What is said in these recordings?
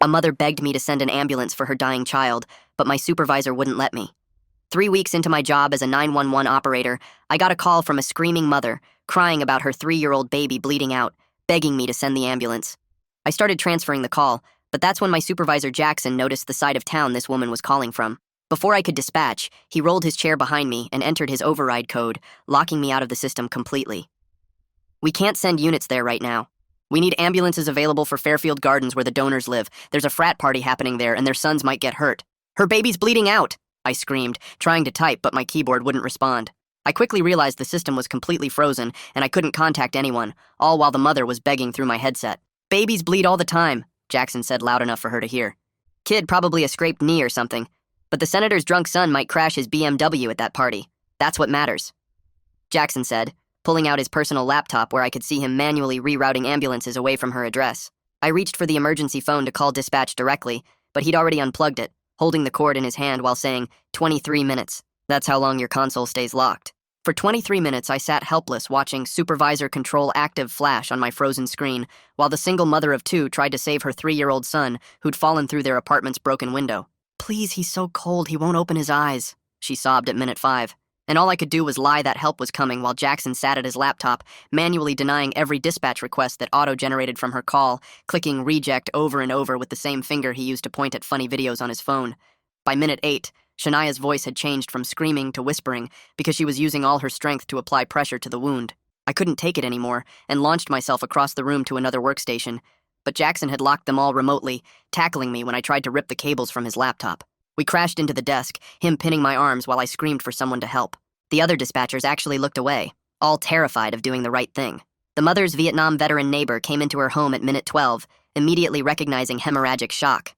A mother begged me to send an ambulance for her dying child, but my supervisor wouldn't let me. 3 weeks into my job as a 911 operator, I got a call from a screaming mother, crying about her 3-year-old baby bleeding out, begging me to send the ambulance. I started transferring the call, but that's when my supervisor Jackson noticed the side of town this woman was calling from. Before I could dispatch, he rolled his chair behind me and entered his override code, locking me out of the system completely. "We can't send units there right now. We need ambulances available for Fairfield Gardens where the donors live. There's a frat party happening there and their sons might get hurt." "Her baby's bleeding out!" I screamed, trying to type, but my keyboard wouldn't respond. I quickly realized the system was completely frozen and I couldn't contact anyone, all while the mother was begging through my headset. "Babies bleed all the time," Jackson said loud enough for her to hear. "Kid probably a scraped knee or something. But the senator's drunk son might crash his BMW at that party. That's what matters," Jackson said, pulling out his personal laptop where I could see him manually rerouting ambulances away from her address. I reached for the emergency phone to call dispatch directly, but he'd already unplugged it, holding the cord in his hand while saying, 23 minutes. That's how long your console stays locked. For 23 minutes, I sat helpless watching Supervisor Control Active flash on my frozen screen, while the single mother of two tried to save her 3-year-old son who'd fallen through their apartment's broken window. "Please, he's so cold, he won't open his eyes," she sobbed at minute 5. And all I could do was lie that help was coming while Jackson sat at his laptop, manually denying every dispatch request that auto-generated from her call, clicking reject over and over with the same finger he used to point at funny videos on his phone. By minute 8, Shania's voice had changed from screaming to whispering because she was using all her strength to apply pressure to the wound. I couldn't take it anymore and launched myself across the room to another workstation. But Jackson had locked them all remotely, tackling me when I tried to rip the cables from his laptop. We crashed into the desk, him pinning my arms while I screamed for someone to help. The other dispatchers actually looked away, all terrified of doing the right thing. The mother's Vietnam veteran neighbor came into her home at minute 12, immediately recognizing hemorrhagic shock.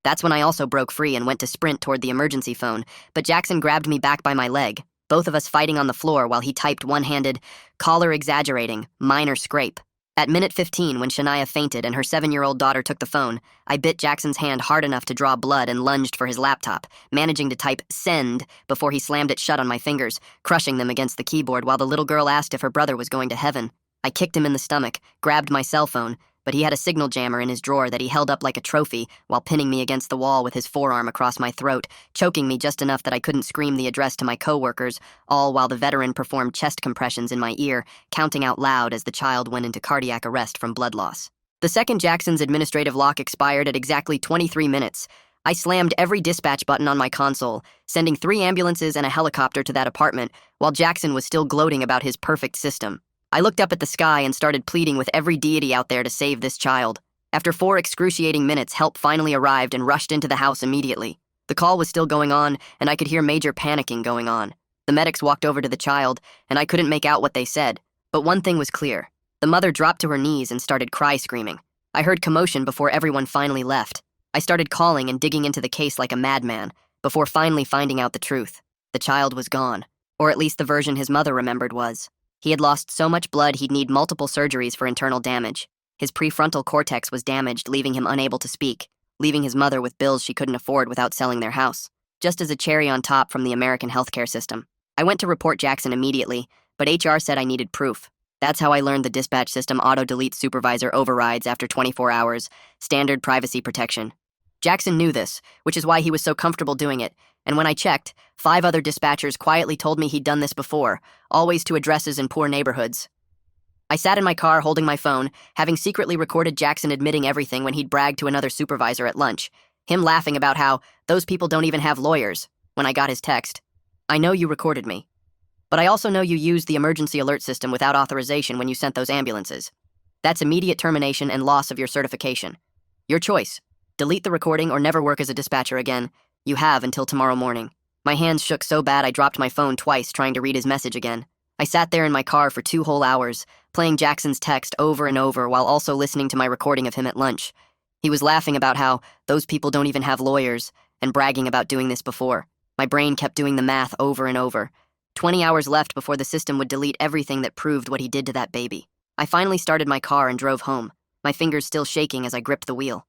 That's when I also broke free and went to sprint toward the emergency phone, but Jackson grabbed me back by my leg, both of us fighting on the floor while he typed one-handed, "Caller exaggerating, minor scrape." At minute 15, when Shania fainted and her 7-year-old daughter took the phone, I bit Jackson's hand hard enough to draw blood and lunged for his laptop, managing to type "send" before he slammed it shut on my fingers, crushing them against the keyboard while the little girl asked if her brother was going to heaven. I kicked him in the stomach, grabbed my cell phone, but he had a signal jammer in his drawer that he held up like a trophy while pinning me against the wall with his forearm across my throat, choking me just enough that I couldn't scream the address to my coworkers, all while the veteran performed chest compressions in my ear, counting out loud as the child went into cardiac arrest from blood loss. The second Jackson's administrative lock expired at exactly 23 minutes. I slammed every dispatch button on my console, sending 3 ambulances and a helicopter to that apartment, while Jackson was still gloating about his perfect system. I looked up at the sky and started pleading with every deity out there to save this child. After 4 excruciating minutes, help finally arrived and rushed into the house immediately. The call was still going on, and I could hear major panicking going on. The medics walked over to the child, and I couldn't make out what they said. But one thing was clear. The mother dropped to her knees and started cry-screaming. I heard commotion before everyone finally left. I started calling and digging into the case like a madman, before finally finding out the truth. The child was gone, or at least the version his mother remembered was. He had lost so much blood he'd need multiple surgeries for internal damage. His prefrontal cortex was damaged, leaving him unable to speak, leaving his mother with bills she couldn't afford without selling their house. Just as a cherry on top from the American healthcare system. I went to report Jackson immediately, but HR said I needed proof. That's how I learned the dispatch system auto-delete supervisor overrides after 24 hours, standard privacy protection. Jackson knew this, which is why he was so comfortable doing it, and when I checked, 5 other dispatchers quietly told me he'd done this before, always to addresses in poor neighborhoods. I sat in my car holding my phone, having secretly recorded Jackson admitting everything when he'd bragged to another supervisor at lunch, him laughing about how those people don't even have lawyers, when I got his text. "I know you recorded me, but I also know you used the emergency alert system without authorization when you sent those ambulances. That's immediate termination and loss of your certification. Your choice. Delete the recording or never work as a dispatcher again. You have until tomorrow morning." My hands shook so bad I dropped my phone twice trying to read his message again. I sat there in my car for 2 whole hours, playing Jackson's text over and over while also listening to my recording of him at lunch. He was laughing about how those people don't even have lawyers and bragging about doing this before. My brain kept doing the math over and over. 20 hours left before the system would delete everything that proved what he did to that baby. I finally started my car and drove home, my fingers still shaking as I gripped the wheel.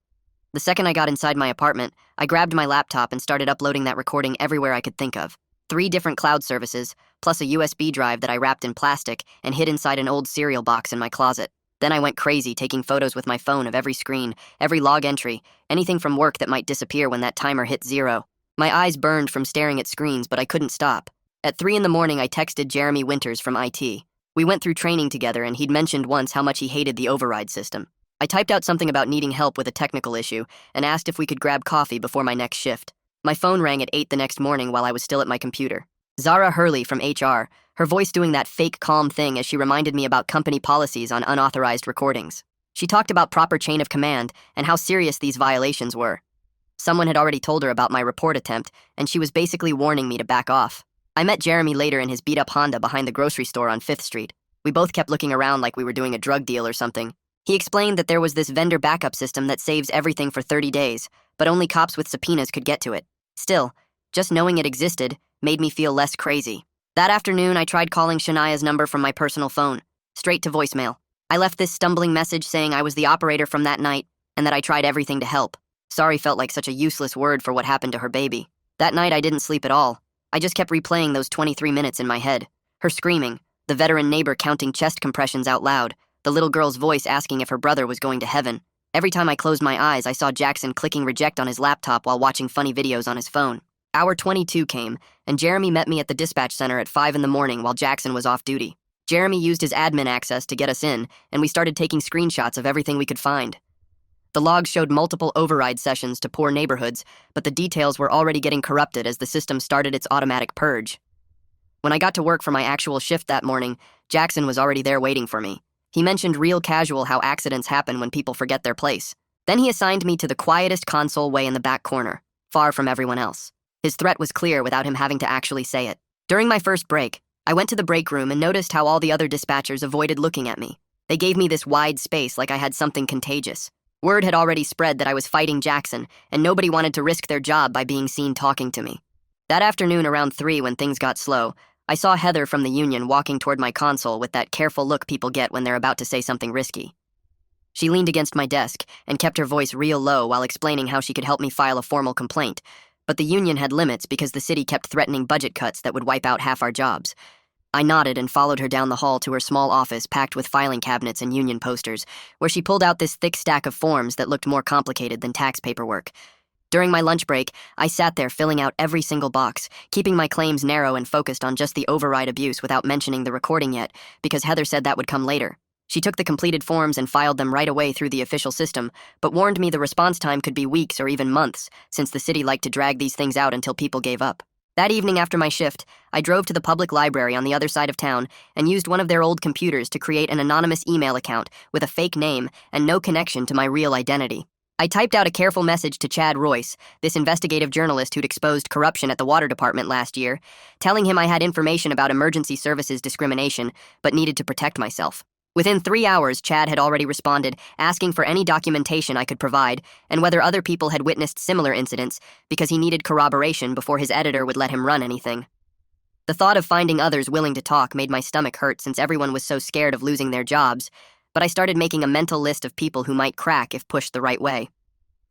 The second I got inside my apartment, I grabbed my laptop and started uploading that recording everywhere I could think of. 3 different cloud services, plus a USB drive that I wrapped in plastic and hid inside an old cereal box in my closet. Then I went crazy, taking photos with my phone of every screen, every log entry, anything from work that might disappear when that timer hit 0. My eyes burned from staring at screens, but I couldn't stop. At 3 in the morning, I texted Jeremy Winters from IT. We went through training together, and he'd mentioned once how much he hated the override system. I typed out something about needing help with a technical issue and asked if we could grab coffee before my next shift. My phone rang at 8 the next morning while I was still at my computer. Zara Hurley from HR, her voice doing that fake calm thing as she reminded me about company policies on unauthorized recordings. She talked about proper chain of command and how serious these violations were. Someone had already told her about my report attempt, and she was basically warning me to back off. I met Jeremy later in his beat-up Honda behind the grocery store on 5th Street. We both kept looking around like we were doing a drug deal or something. He explained that there was this vendor backup system that saves everything for 30 days, but only cops with subpoenas could get to it. Still, just knowing it existed made me feel less crazy. That afternoon, I tried calling Shania's number from my personal phone, straight to voicemail. I left this stumbling message saying I was the operator from that night and that I tried everything to help. Sorry felt like such a useless word for what happened to her baby. That night, I didn't sleep at all. I just kept replaying those 23 minutes in my head. Her screaming, the veteran neighbor counting chest compressions out loud, the little girl's voice asking if her brother was going to heaven. Every time I closed my eyes, I saw Jackson clicking reject on his laptop while watching funny videos on his phone. Hour 22 came, and Jeremy met me at the dispatch center at 5 in the morning while Jackson was off duty. Jeremy used his admin access to get us in, and we started taking screenshots of everything we could find. The logs showed multiple override sessions to poor neighborhoods, but the details were already getting corrupted as the system started its automatic purge. When I got to work for my actual shift that morning, Jackson was already there waiting for me. He mentioned real casual how accidents happen when people forget their place. Then he assigned me to the quietest console way in the back corner, far from everyone else. His threat was clear without him having to actually say it. During my first break, I went to the break room and noticed how all the other dispatchers avoided looking at me. They gave me this wide space like I had something contagious. Word had already spread that I was fighting Jackson, and nobody wanted to risk their job by being seen talking to me. That afternoon around 3 when things got slow, I saw Heather from the union walking toward my console with that careful look people get when they're about to say something risky. She leaned against my desk and kept her voice real low while explaining how she could help me file a formal complaint, but the union had limits because the city kept threatening budget cuts that would wipe out half our jobs. I nodded and followed her down the hall to her small office packed with filing cabinets and union posters, where she pulled out this thick stack of forms that looked more complicated than tax paperwork. During my lunch break, I sat there filling out every single box, keeping my claims narrow and focused on just the override abuse without mentioning the recording yet, because Heather said that would come later. She took the completed forms and filed them right away through the official system, but warned me the response time could be weeks or even months, since the city liked to drag these things out until people gave up. That evening after my shift, I drove to the public library on the other side of town and used one of their old computers to create an anonymous email account with a fake name and no connection to my real identity. I typed out a careful message to Chad Royce, this investigative journalist who'd exposed corruption at the water department last year, telling him I had information about emergency services discrimination, but needed to protect myself. Within 3 hours, Chad had already responded, asking for any documentation I could provide, and whether other people had witnessed similar incidents, because he needed corroboration before his editor would let him run anything. The thought of finding others willing to talk made my stomach hurt since everyone was so scared of losing their jobs, but I started making a mental list of people who might crack if pushed the right way.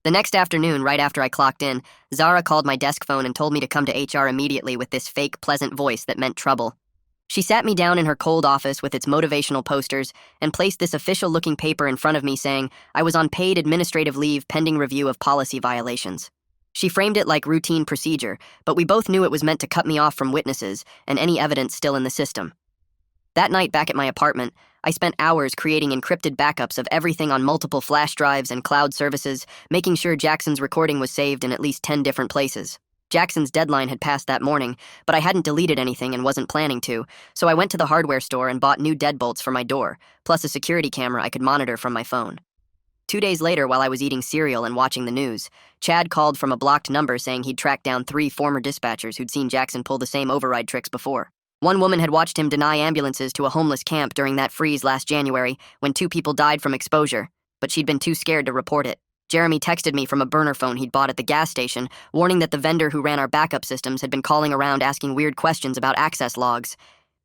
The next afternoon, right after I clocked in, Zara called my desk phone and told me to come to HR immediately with this fake, pleasant voice that meant trouble. She sat me down in her cold office with its motivational posters and placed this official-looking paper in front of me saying I was on paid administrative leave pending review of policy violations. She framed it like routine procedure, but we both knew it was meant to cut me off from witnesses and any evidence still in the system. That night back at my apartment, I spent hours creating encrypted backups of everything on multiple flash drives and cloud services, making sure Jackson's recording was saved in at least 10 different places. Jackson's deadline had passed that morning, but I hadn't deleted anything and wasn't planning to, so I went to the hardware store and bought new deadbolts for my door, plus a security camera I could monitor from my phone. 2 days later, while I was eating cereal and watching the news, Chad called from a blocked number saying he'd tracked down 3 former dispatchers who'd seen Jackson pull the same override tricks before. One woman had watched him deny ambulances to a homeless camp during that freeze last January when 2 people died from exposure, but she'd been too scared to report it. Jeremy texted me from a burner phone he'd bought at the gas station, warning that the vendor who ran our backup systems had been calling around asking weird questions about access logs.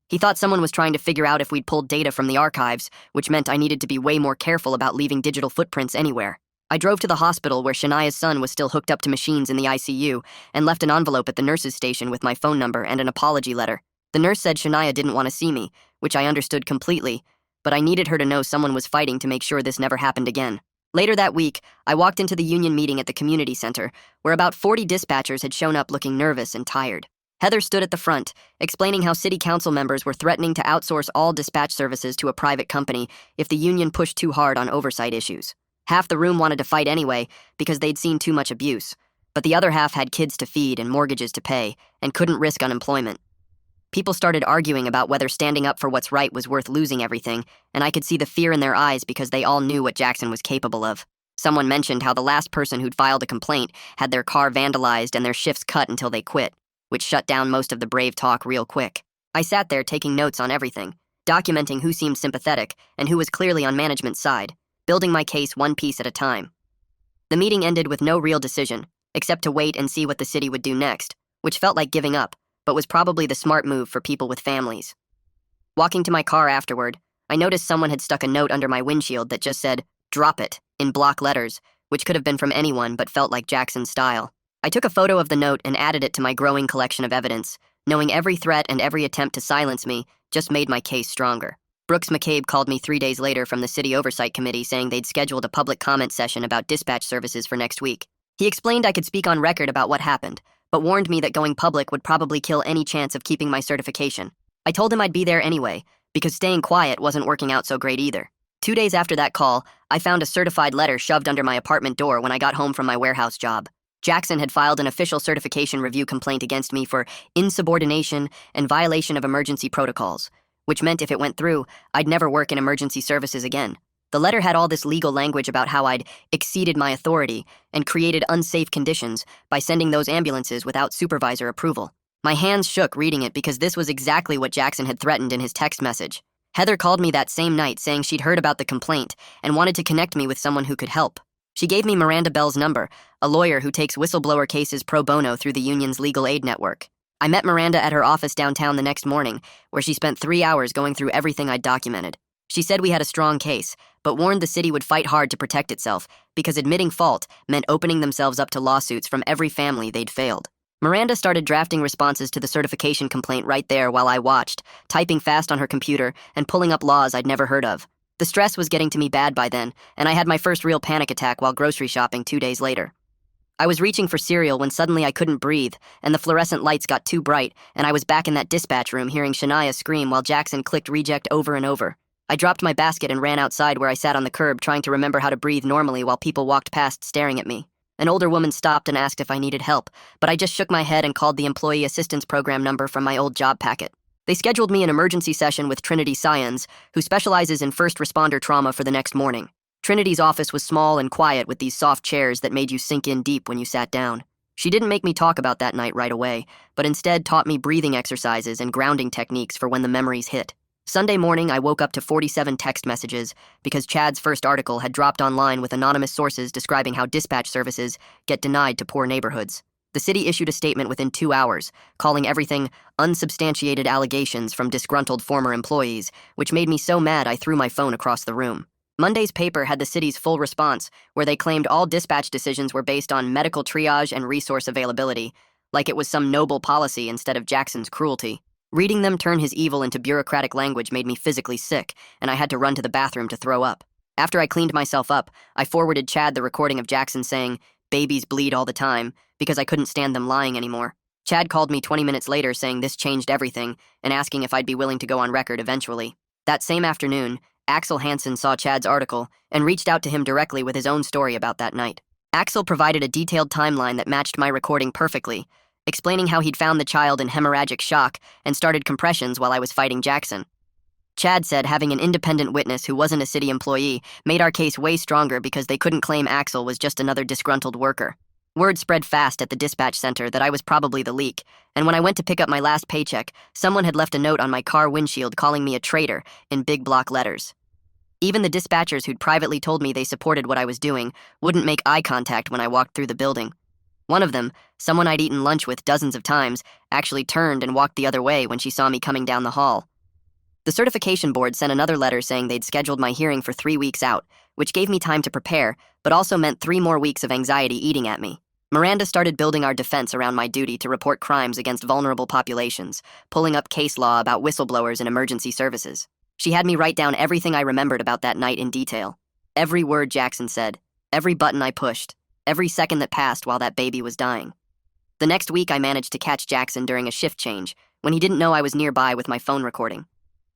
He thought someone was trying to figure out if we'd pulled data from the archives, which meant I needed to be way more careful about leaving digital footprints anywhere. I drove to the hospital where Shania's son was still hooked up to machines in the ICU and left an envelope at the nurse's station with my phone number and an apology letter. The nurse said Shania didn't want to see me, which I understood completely, but I needed her to know someone was fighting to make sure this never happened again. Later that week, I walked into the union meeting at the community center, where about 40 dispatchers had shown up looking nervous and tired. Heather stood at the front, explaining how city council members were threatening to outsource all dispatch services to a private company if the union pushed too hard on oversight issues. Half the room wanted to fight anyway because they'd seen too much abuse, but the other half had kids to feed and mortgages to pay and couldn't risk unemployment. People started arguing about whether standing up for what's right was worth losing everything, and I could see the fear in their eyes because they all knew what Jackson was capable of. Someone mentioned how the last person who'd filed a complaint had their car vandalized and their shifts cut until they quit, which shut down most of the brave talk real quick. I sat there taking notes on everything, documenting who seemed sympathetic and who was clearly on management's side, building my case one piece at a time. The meeting ended with no real decision, except to wait and see what the city would do next, which felt like giving up, but was probably the smart move for people with families. Walking to my car afterward, I noticed someone had stuck a note under my windshield that just said, "Drop it," in block letters, which could have been from anyone but felt like Jackson's style. I took a photo of the note and added it to my growing collection of evidence, knowing every threat and every attempt to silence me just made my case stronger. Brooks McCabe called me 3 days later from the City Oversight Committee saying they'd scheduled a public comment session about dispatch services for next week. He explained I could speak on record about what happened, but warned me that going public would probably kill any chance of keeping my certification. I told him I'd be there anyway, because staying quiet wasn't working out so great either. 2 days after that call, I found a certified letter shoved under my apartment door when I got home from my warehouse job. Jackson had filed an official certification review complaint against me for insubordination and violation of emergency protocols, which meant if it went through, I'd never work in emergency services again. The letter had all this legal language about how I'd exceeded my authority and created unsafe conditions by sending those ambulances without supervisor approval. My hands shook reading it because this was exactly what Jackson had threatened in his text message. Heather called me that same night saying she'd heard about the complaint and wanted to connect me with someone who could help. She gave me Miranda Bell's number, a lawyer who takes whistleblower cases pro bono through the union's legal aid network. I met Miranda at her office downtown the next morning, where she spent 3 hours going through everything I'd documented. She said we had a strong case, but warned the city would fight hard to protect itself because admitting fault meant opening themselves up to lawsuits from every family they'd failed. Miranda started drafting responses to the certification complaint right there while I watched, typing fast on her computer and pulling up laws I'd never heard of. The stress was getting to me bad by then, and I had my first real panic attack while grocery shopping 2 days later. I was reaching for cereal when suddenly I couldn't breathe, and the fluorescent lights got too bright, and I was back in that dispatch room hearing Shania scream while Jackson clicked reject over and over. I dropped my basket and ran outside where I sat on the curb trying to remember how to breathe normally while people walked past staring at me. An older woman stopped and asked if I needed help, but I just shook my head and called the Employee Assistance Program number from my old job packet. They scheduled me an emergency session with Trinity Scions, who specializes in first responder trauma, for the next morning. Trinity's office was small and quiet with these soft chairs that made you sink in deep when you sat down. She didn't make me talk about that night right away, but instead taught me breathing exercises and grounding techniques for when the memories hit. Sunday morning, I woke up to 47 text messages because Chad's first article had dropped online with anonymous sources describing how dispatch services get denied to poor neighborhoods. The city issued a statement within 2 hours, calling everything unsubstantiated allegations from disgruntled former employees, which made me so mad I threw my phone across the room. Monday's paper had the city's full response, where they claimed all dispatch decisions were based on medical triage and resource availability, like it was some noble policy instead of Jackson's cruelty. Reading them turn his evil into bureaucratic language made me physically sick, and I had to run to the bathroom to throw up. After I cleaned myself up, I forwarded Chad the recording of Jackson saying, "Babies bleed all the time," because I couldn't stand them lying anymore. Chad called me 20 minutes later saying this changed everything and asking if I'd be willing to go on record eventually. That same afternoon, Axel Hansen saw Chad's article and reached out to him directly with his own story about that night. Axel provided a detailed timeline that matched my recording perfectly, explaining how he'd found the child in hemorrhagic shock and started compressions while I was fighting Jackson. Chad said having an independent witness who wasn't a city employee made our case way stronger because they couldn't claim Axel was just another disgruntled worker. Word spread fast at the dispatch center that I was probably the leak, and when I went to pick up my last paycheck, someone had left a note on my car windshield calling me a traitor in big block letters. Even the dispatchers who'd privately told me they supported what I was doing wouldn't make eye contact when I walked through the building. One of them, someone I'd eaten lunch with dozens of times, actually turned and walked the other way when she saw me coming down the hall. The certification board sent another letter saying they'd scheduled my hearing for 3 weeks out, which gave me time to prepare, but also meant 3 more weeks of anxiety eating at me. Miranda started building our defense around my duty to report crimes against vulnerable populations, pulling up case law about whistleblowers and emergency services. She had me write down everything I remembered about that night in detail. Every word Jackson said, every button I pushed, every second that passed while that baby was dying. The next week, I managed to catch Jackson during a shift change when he didn't know I was nearby with my phone recording.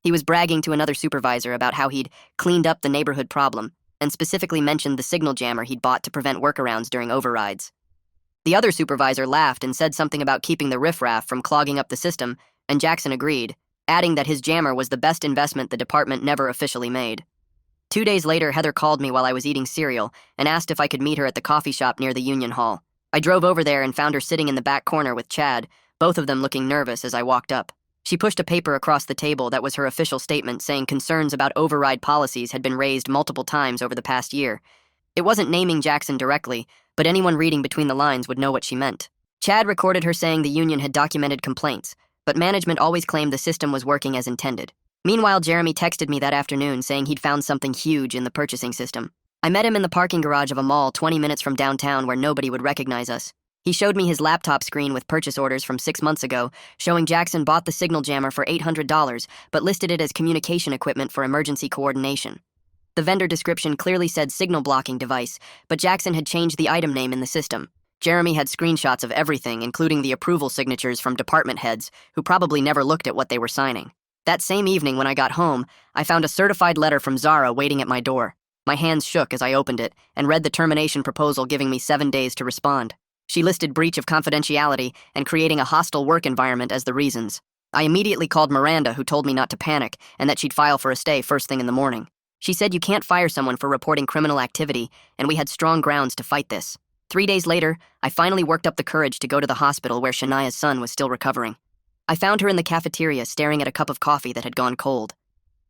He was bragging to another supervisor about how he'd cleaned up the neighborhood problem and specifically mentioned the signal jammer he'd bought to prevent workarounds during overrides. The other supervisor laughed and said something about keeping the riffraff from clogging up the system, and Jackson agreed, adding that his jammer was the best investment the department never officially made. 2 days later, Heather called me while I was eating cereal and asked if I could meet her at the coffee shop near the Union Hall. I drove over there and found her sitting in the back corner with Chad, both of them looking nervous as I walked up. She pushed a paper across the table that was her official statement saying concerns about override policies had been raised multiple times over the past year. It wasn't naming Jackson directly, but anyone reading between the lines would know what she meant. Chad recorded her saying the union had documented complaints, but management always claimed the system was working as intended. Meanwhile, Jeremy texted me that afternoon saying he'd found something huge in the purchasing system. I met him in the parking garage of a mall 20 minutes from downtown where nobody would recognize us. He showed me his laptop screen with purchase orders from 6 months ago, showing Jackson bought the signal jammer for $800, but listed it as communication equipment for emergency coordination. The vendor description clearly said signal blocking device, but Jackson had changed the item name in the system. Jeremy had screenshots of everything, including the approval signatures from department heads, who probably never looked at what they were signing. That same evening when I got home, I found a certified letter from Zara waiting at my door. My hands shook as I opened it and read the termination proposal giving me 7 days to respond. She listed breach of confidentiality and creating a hostile work environment as the reasons. I immediately called Miranda, who told me not to panic and that she'd file for a stay first thing in the morning. She said you can't fire someone for reporting criminal activity, and we had strong grounds to fight this. 3 days later, I finally worked up the courage to go to the hospital where Shania's son was still recovering. I found her in the cafeteria staring at a cup of coffee that had gone cold.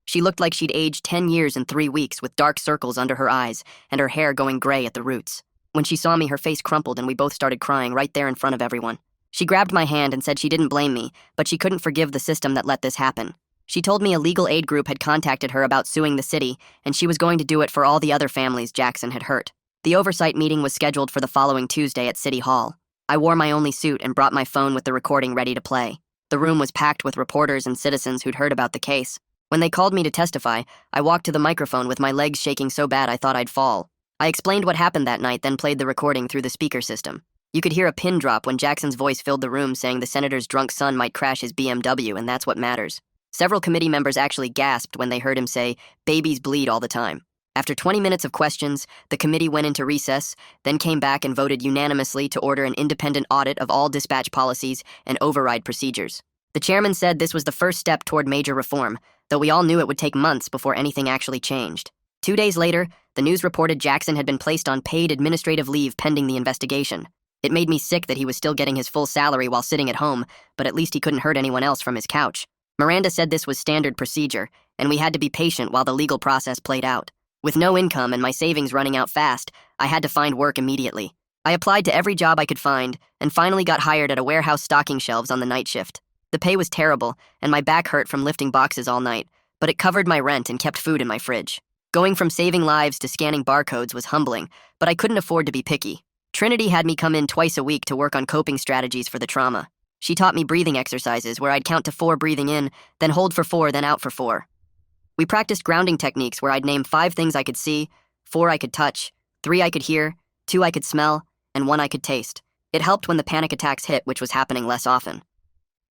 She looked like she'd aged 10 years in 3 weeks with dark circles under her eyes and her hair going gray at the roots. When she saw me, her face crumpled and we both started crying right there in front of everyone. She grabbed my hand and said she didn't blame me, but she couldn't forgive the system that let this happen. She told me a legal aid group had contacted her about suing the city, and she was going to do it for all the other families Jackson had hurt. The oversight meeting was scheduled for the following Tuesday at City Hall. I wore my only suit and brought my phone with the recording ready to play. The room was packed with reporters and citizens who'd heard about the case. When they called me to testify, I walked to the microphone with my legs shaking so bad I thought I'd fall. I explained what happened that night, then played the recording through the speaker system. You could hear a pin drop when Jackson's voice filled the room saying the senator's drunk son might crash his BMW, and that's what matters. Several committee members actually gasped when they heard him say, "Babies bleed all the time." After 20 minutes of questions, the committee went into recess, then came back and voted unanimously to order an independent audit of all dispatch policies and override procedures. The chairman said this was the first step toward major reform, though we all knew it would take months before anything actually changed. 2 days later, the news reported Jackson had been placed on paid administrative leave pending the investigation. It made me sick that he was still getting his full salary while sitting at home, but at least he couldn't hurt anyone else from his couch. Miranda said this was standard procedure, and we had to be patient while the legal process played out. With no income and my savings running out fast, I had to find work immediately. I applied to every job I could find, and finally got hired at a warehouse stocking shelves on the night shift. The pay was terrible, and my back hurt from lifting boxes all night, but it covered my rent and kept food in my fridge. Going from saving lives to scanning barcodes was humbling, but I couldn't afford to be picky. Trinity had me come in twice a week to work on coping strategies for the trauma. She taught me breathing exercises where I'd count to 4 breathing in, then hold for 4, then out for 4. We practiced grounding techniques where I'd name 5 things I could see, 4 I could touch, 3 I could hear, 2 I could smell, and 1 I could taste. It helped when the panic attacks hit, which was happening less often.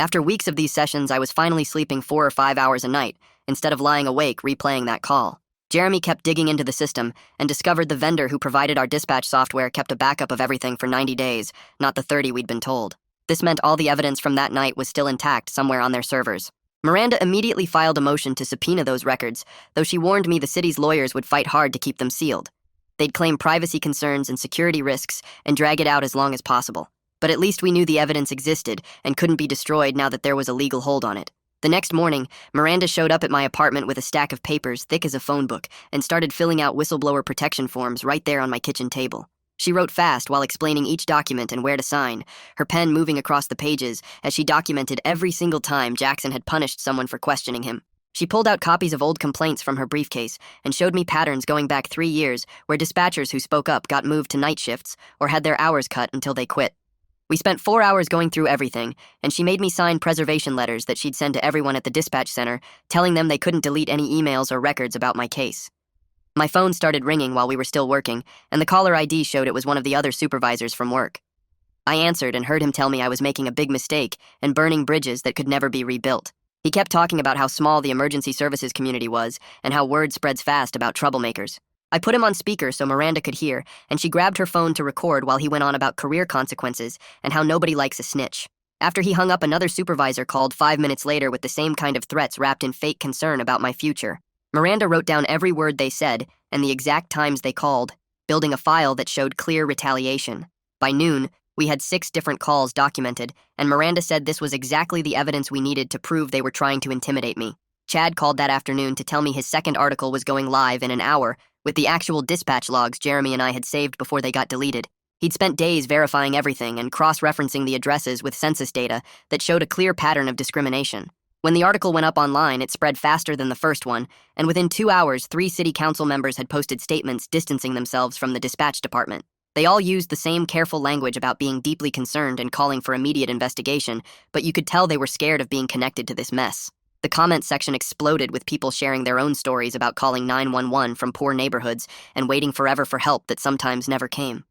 After weeks of these sessions, I was finally sleeping 4 or 5 hours a night, instead of lying awake replaying that call. Jeremy kept digging into the system and discovered the vendor who provided our dispatch software kept a backup of everything for 90 days, not the 30 we'd been told. This meant all the evidence from that night was still intact somewhere on their servers. Miranda immediately filed a motion to subpoena those records, though she warned me the city's lawyers would fight hard to keep them sealed. They'd claim privacy concerns and security risks and drag it out as long as possible. But at least we knew the evidence existed and couldn't be destroyed now that there was a legal hold on it. The next morning, Miranda showed up at my apartment with a stack of papers thick as a phone book and started filling out whistleblower protection forms right there on my kitchen table. She wrote fast while explaining each document and where to sign, her pen moving across the pages as she documented every single time Jackson had punished someone for questioning him. She pulled out copies of old complaints from her briefcase and showed me patterns going back 3 years where dispatchers who spoke up got moved to night shifts or had their hours cut until they quit. We spent 4 hours going through everything, and she made me sign preservation letters that she'd send to everyone at the dispatch center, telling them they couldn't delete any emails or records about my case. My phone started ringing while we were still working, and the caller ID showed it was one of the other supervisors from work. I answered and heard him tell me I was making a big mistake and burning bridges that could never be rebuilt. He kept talking about how small the emergency services community was and how word spreads fast about troublemakers. I put him on speaker so Miranda could hear, and she grabbed her phone to record while he went on about career consequences and how nobody likes a snitch. After he hung up, another supervisor called 5 minutes later with the same kind of threats wrapped in fake concern about my future. Miranda wrote down every word they said and the exact times they called, building a file that showed clear retaliation. By noon, we had 6 different calls documented, and Miranda said this was exactly the evidence we needed to prove they were trying to intimidate me. Chad called that afternoon to tell me his second article was going live in an hour, with the actual dispatch logs Jeremy and I had saved before they got deleted. He'd spent days verifying everything and cross-referencing the addresses with census data that showed a clear pattern of discrimination. When the article went up online, it spread faster than the first one, and within 2 hours, 3 city council members had posted statements distancing themselves from the dispatch department. They all used the same careful language about being deeply concerned and calling for immediate investigation, but you could tell they were scared of being connected to this mess. The comment section exploded with people sharing their own stories about calling 911 from poor neighborhoods and waiting forever for help that sometimes never came.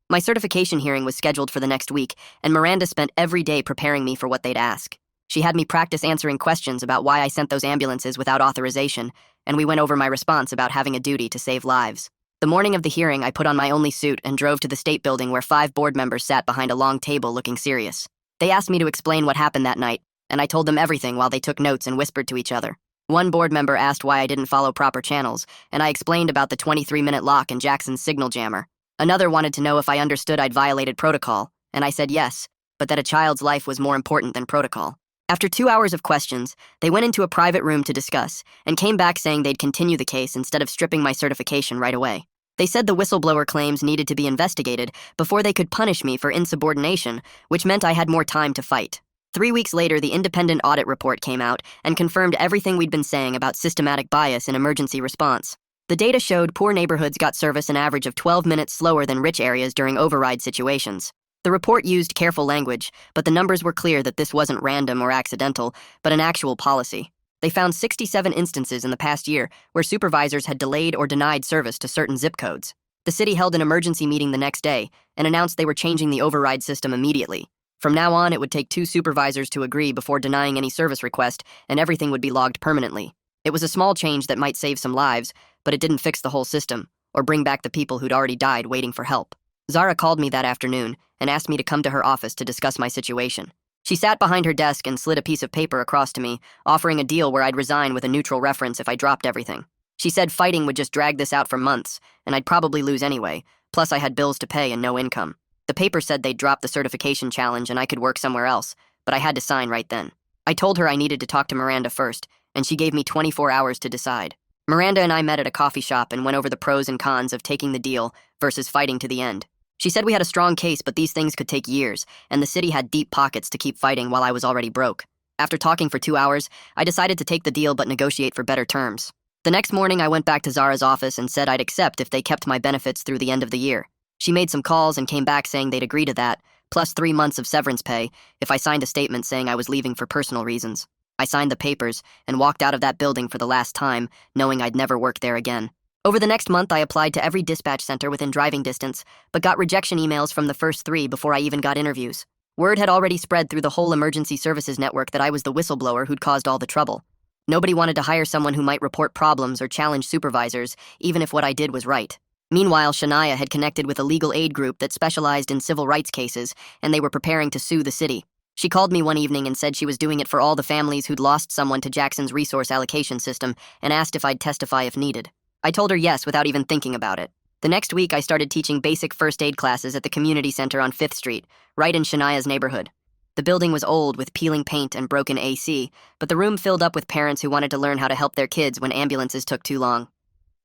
My certification hearing was scheduled for the next week, and Miranda spent every day preparing me for what they'd ask. She had me practice answering questions about why I sent those ambulances without authorization, and we went over my response about having a duty to save lives. The morning of the hearing, I put on my only suit and drove to the state building where 5 board members sat behind a long table looking serious. They asked me to explain what happened that night, and I told them everything while they took notes and whispered to each other. One board member asked why I didn't follow proper channels, and I explained about the 23-minute lock in Jackson's signal jammer. Another wanted to know if I understood I'd violated protocol, and I said yes, but that a child's life was more important than protocol. After 2 hours of questions, they went into a private room to discuss, and came back saying they'd continue the case instead of stripping my certification right away. They said the whistleblower claims needed to be investigated before they could punish me for insubordination, which meant I had more time to fight. 3 weeks later, the independent audit report came out and confirmed everything we'd been saying about systematic bias in emergency response. The data showed poor neighborhoods got service an average of 12 minutes slower than rich areas during override situations. The report used careful language, but the numbers were clear that this wasn't random or accidental, but an actual policy. They found 67 instances in the past year where supervisors had delayed or denied service to certain zip codes. The city held an emergency meeting the next day and announced they were changing the override system immediately. From now on, it would take 2 supervisors to agree before denying any service request, and everything would be logged permanently. It was a small change that might save some lives, but it didn't fix the whole system, or bring back the people who'd already died waiting for help. Zara called me that afternoon and asked me to come to her office to discuss my situation. She sat behind her desk and slid a piece of paper across to me, offering a deal where I'd resign with a neutral reference if I dropped everything. She said fighting would just drag this out for months, and I'd probably lose anyway, plus I had bills to pay and no income. The paper said they'd drop the certification challenge and I could work somewhere else, but I had to sign right then. I told her I needed to talk to Miranda first, and she gave me 24 hours to decide. Miranda and I met at a coffee shop and went over the pros and cons of taking the deal versus fighting to the end. She said we had a strong case, but these things could take years, and the city had deep pockets to keep fighting while I was already broke. After talking for 2 hours, I decided to take the deal but negotiate for better terms. The next morning, I went back to Zara's office and said I'd accept if they kept my benefits through the end of the year. She made some calls and came back saying they'd agree to that, plus 3 months of severance pay if I signed a statement saying I was leaving for personal reasons. I signed the papers and walked out of that building for the last time, knowing I'd never work there again. Over the next month, I applied to every dispatch center within driving distance, but got rejection emails from the first 3 before I even got interviews. Word had already spread through the whole emergency services network that I was the whistleblower who'd caused all the trouble. Nobody wanted to hire someone who might report problems or challenge supervisors, even if what I did was right. Meanwhile, Shania had connected with a legal aid group that specialized in civil rights cases, and they were preparing to sue the city. She called me one evening and said she was doing it for all the families who'd lost someone to Jackson's resource allocation system and asked if I'd testify if needed. I told her yes without even thinking about it. The next week, I started teaching basic first aid classes at the community center on 5th Street, right in Shania's neighborhood. The building was old with peeling paint and broken AC, but the room filled up with parents who wanted to learn how to help their kids when ambulances took too long.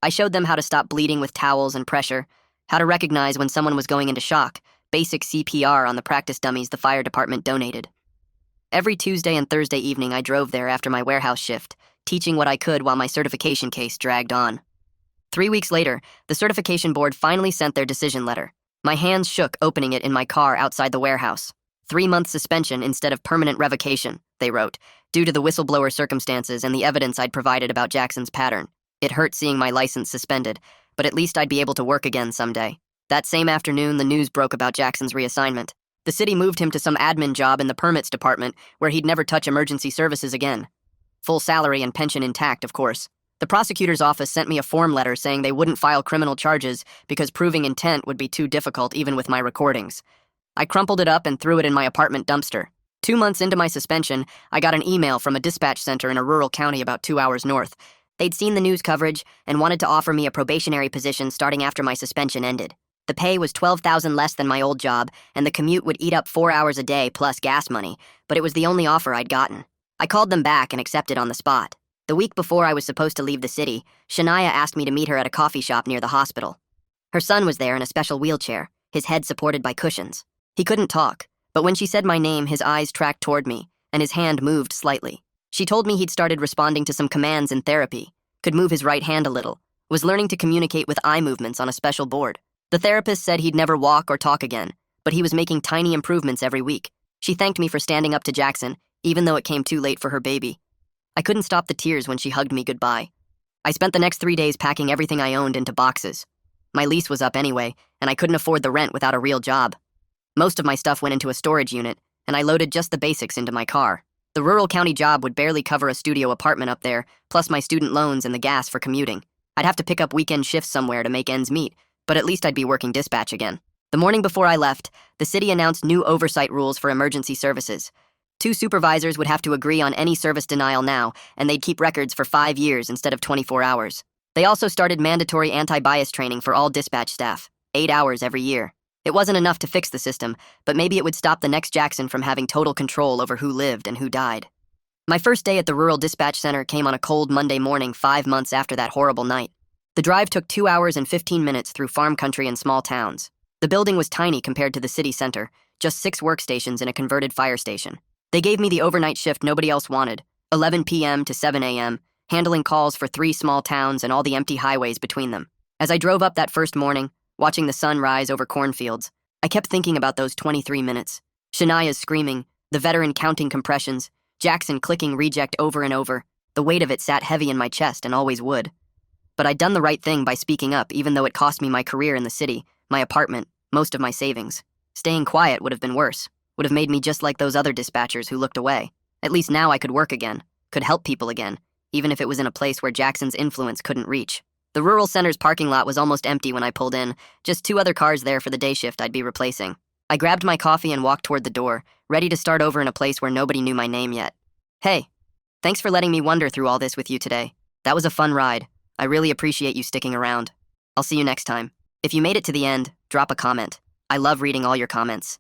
I showed them how to stop bleeding with towels and pressure, how to recognize when someone was going into shock, basic CPR on the practice dummies the fire department donated. Every Tuesday and Thursday evening, I drove there after my warehouse shift, teaching what I could while my certification case dragged on. 3 weeks later, the certification board finally sent their decision letter. My hands shook opening it in my car outside the warehouse. 3-month suspension instead of permanent revocation, they wrote, due to the whistleblower circumstances and the evidence I'd provided about Jackson's pattern. It hurt seeing my license suspended, but at least I'd be able to work again someday. That same afternoon, the news broke about Jackson's reassignment. The city moved him to some admin job in the permits department where he'd never touch emergency services again. Full salary and pension intact, of course. The prosecutor's office sent me a form letter saying they wouldn't file criminal charges because proving intent would be too difficult even with my recordings. I crumpled it up and threw it in my apartment dumpster. 2 months into my suspension, I got an email from a dispatch center in a rural county about 2 hours north. They'd seen the news coverage and wanted to offer me a probationary position starting after my suspension ended. The pay was $12,000 less than my old job, and the commute would eat up 4 hours a day plus gas money, but it was the only offer I'd gotten. I called them back and accepted on the spot. The week before I was supposed to leave the city, Shania asked me to meet her at a coffee shop near the hospital. Her son was there in a special wheelchair, his head supported by cushions. He couldn't talk, but when she said my name, his eyes tracked toward me, and his hand moved slightly. She told me he'd started responding to some commands in therapy, could move his right hand a little, was learning to communicate with eye movements on a special board. The therapist said he'd never walk or talk again, but he was making tiny improvements every week. She thanked me for standing up to Jackson, even though it came too late for her baby. I couldn't stop the tears when she hugged me goodbye. I spent the next 3 days packing everything I owned into boxes. My lease was up anyway, and I couldn't afford the rent without a real job. Most of my stuff went into a storage unit, and I loaded just the basics into my car. The rural county job would barely cover a studio apartment up there, plus my student loans and the gas for commuting. I'd have to pick up weekend shifts somewhere to make ends meet, but at least I'd be working dispatch again. The morning before I left, the city announced new oversight rules for emergency services. 2 supervisors would have to agree on any service denial now, and they'd keep records for 5 years instead of 24 hours. They also started mandatory anti-bias training for all dispatch staff, 8 hours every year. It wasn't enough to fix the system, but maybe it would stop the next Jackson from having total control over who lived and who died. My first day at the rural dispatch center came on a cold Monday morning 5 months after that horrible night. The drive took 2 hours and 15 minutes through farm country and small towns. The building was tiny compared to the city center, just 6 workstations and a converted fire station. They gave me the overnight shift nobody else wanted, 11 p.m. to 7 a.m., handling calls for 3 small towns and all the empty highways between them. As I drove up that first morning, watching the sun rise over cornfields, I kept thinking about those 23 minutes. Shania's screaming, the veteran counting compressions, Jackson clicking reject over and over. The weight of it sat heavy in my chest and always would. But I'd done the right thing by speaking up even though it cost me my career in the city, my apartment, most of my savings. Staying quiet would have been worse, would have made me just like those other dispatchers who looked away. At least now I could work again, could help people again, even if it was in a place where Jackson's influence couldn't reach. The rural center's parking lot was almost empty when I pulled in, just 2 other cars there for the day shift I'd be replacing. I grabbed my coffee and walked toward the door, ready to start over in a place where nobody knew my name yet. Hey, thanks for letting me wander through all this with you today. That was a fun ride. I really appreciate you sticking around. I'll see you next time. If you made it to the end, drop a comment. I love reading all your comments.